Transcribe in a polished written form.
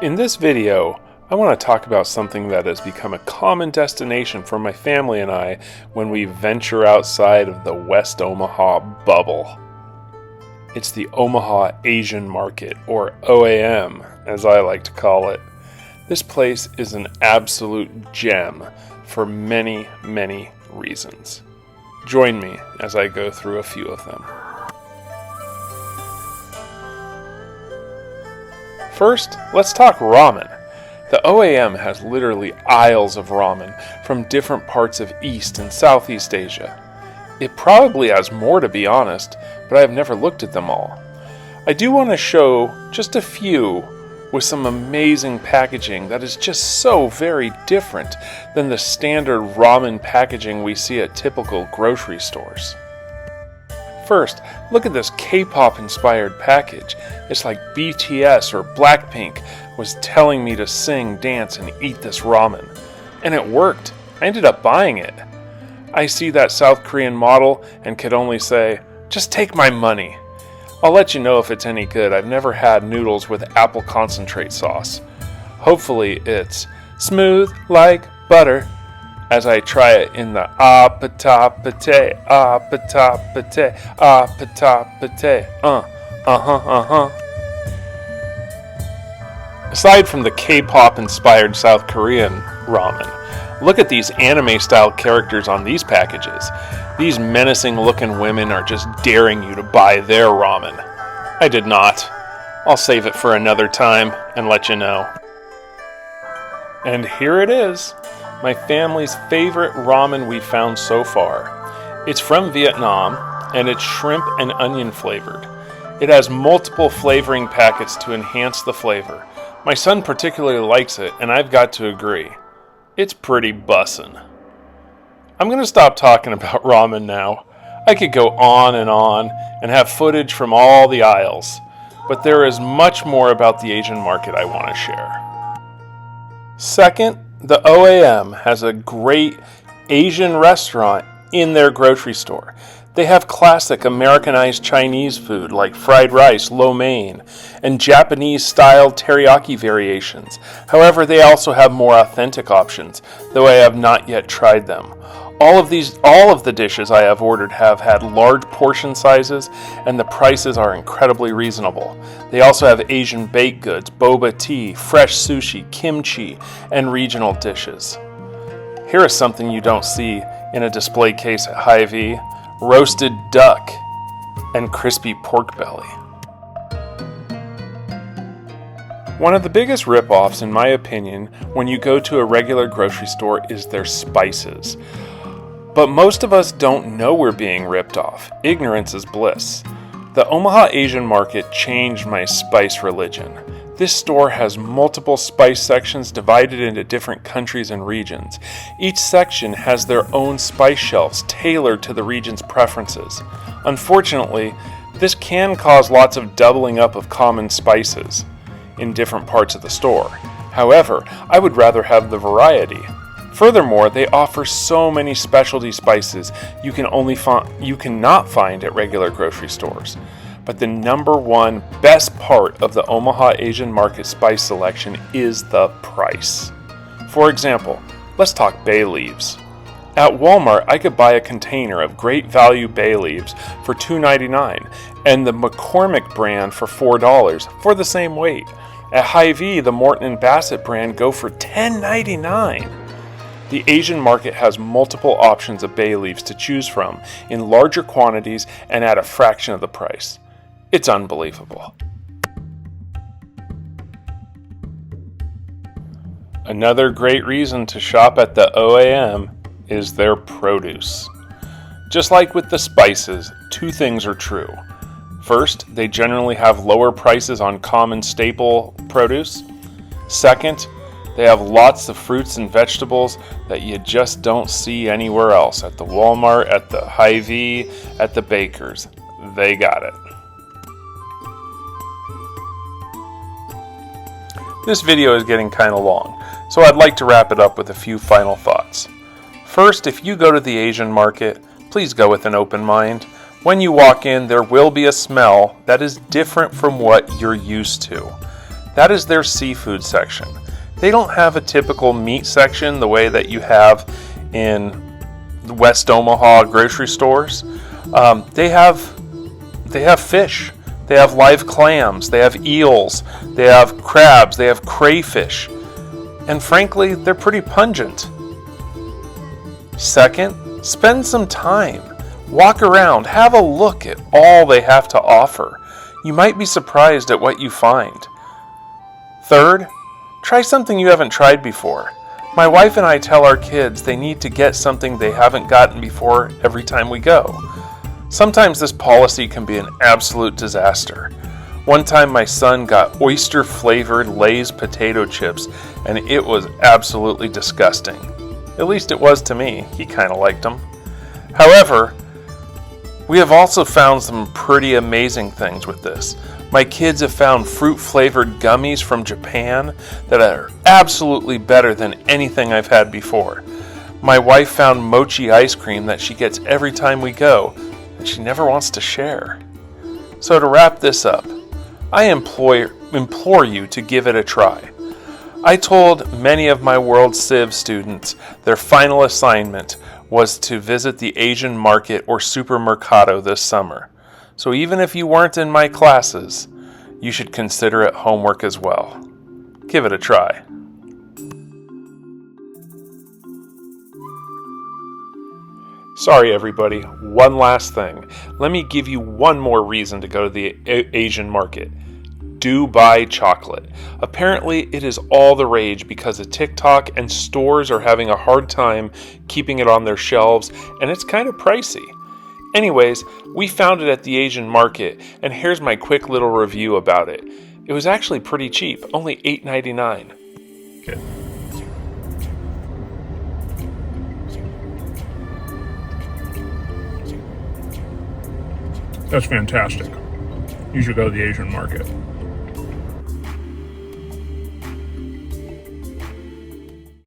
In this video, I want to talk about something that has become a common destination for my family and I when we venture outside of the West Omaha bubble. It's the Omaha Asian Market, or OAM, as I like to call it. This place is an absolute gem for many, many reasons. Join me as I go through a few of them. First, let's talk ramen. The OAM has literally aisles of ramen from different parts of East and Southeast Asia. It probably has more, to be honest, but I have never looked at them all. I do want to show just a few with some amazing packaging that is just so very different than the standard ramen packaging we see at typical grocery stores. First, look at this K-pop inspired package. It's like BTS or Blackpink was telling me to sing, dance, and eat this ramen. And it worked. I ended up buying it. I see that South Korean model and could only say, just take my money. I'll let you know if it's any good. I've never had noodles with apple concentrate sauce. Hopefully it's smooth like butter as I try it in the apatapate, apatapate, apatapate, Aside from the K-pop inspired South Korean ramen, look at these anime style characters on these packages. These menacing looking women are just daring you to buy their ramen. I did not. I'll save it for another time and let you know. And here it is. My family's favorite ramen we've found so far. It's from Vietnam, and it's shrimp and onion flavored. It has multiple flavoring packets to enhance the flavor. My son particularly likes it, and I've got to agree. It's pretty bussin'. I'm going to stop talking about ramen now. I could go on and have footage from all the aisles, but there is much more about the Asian market I want to share. Second, the OAM has a great Asian restaurant in their grocery store. They have classic Americanized Chinese food like fried rice, lo mein, and Japanese-style teriyaki variations. However, they also have more authentic options, though I have not yet tried them. All of the dishes I have ordered have had large portion sizes, and the prices are incredibly reasonable. They also have Asian baked goods, boba tea, fresh sushi, kimchi, and regional dishes. Here is something you don't see in a display case at Hy-Vee: roasted duck and crispy pork belly. One of the biggest rip-offs, in my opinion, when you go to a regular grocery store is their spices. But most of us don't know we're being ripped off. Ignorance is bliss. The Omaha Asian Market changed my spice religion. This store has multiple spice sections divided into different countries and regions. Each section has their own spice shelves tailored to the region's preferences. Unfortunately, this can cause lots of doubling up of common spices in different parts of the store. However, I would rather have the variety. Furthermore, they offer so many specialty spices you cannot find at regular grocery stores. But the number one best part of the Omaha Asian Market spice selection is the price. For example, let's talk bay leaves. At Walmart, I could buy a container of great value bay leaves for $2.99 and the McCormick brand for $4 for the same weight. At Hy-Vee, the Morton & Bassett brand go for $10.99. The Asian market has multiple options of bay leaves to choose from in larger quantities and at a fraction of the price. It's unbelievable. Another great reason to shop at the OAM is their produce. Just like with the spices, two things are true. First, they generally have lower prices on common staple produce. Second, they have lots of fruits and vegetables that you just don't see anywhere else. At the Walmart, at the Hy-Vee, at the bakers. They got it. This video is getting kind of long, so I'd like to wrap it up with a few final thoughts. First, if you go to the Asian market, please go with an open mind. When you walk in, there will be a smell that is different from what you're used to. That is their seafood section. They don't have a typical meat section the way that you have in the West Omaha grocery stores. They have fish. They have live clams. They have eels. They have crabs. They have crayfish. And frankly, they're pretty pungent. Second, spend some time. Walk around. Have a look at all they have to offer. You might be surprised at what you find. Third, try something you haven't tried before. My wife and I tell our kids they need to get something they haven't gotten before every time we go. Sometimes this policy can be an absolute disaster. One time my son got oyster-flavored Lay's potato chips, and it was absolutely disgusting. At least it was to me. He kind of liked them. However, we have also found some pretty amazing things with this. My kids have found fruit-flavored gummies from Japan that are absolutely better than anything I've had before. My wife found mochi ice cream that she gets every time we go, and she never wants to share. So to wrap this up, I implore you to give it a try. I told many of my World Civ students their final assignment was to visit the Asian Market or Supermercado this summer. So even if you weren't in my classes, you should consider it homework as well. Give it a try. Sorry everybody, one last thing. Let me give you one more reason to go to the Asian Market. Do buy chocolate. Apparently it is all the rage because of TikTok, and stores are having a hard time keeping it on their shelves, and it's kind of pricey. Anyways, we found it at the Asian Market, and here's my quick little review about it. It was actually pretty cheap, only $8.99. Okay. That's fantastic. You should go to the Asian Market.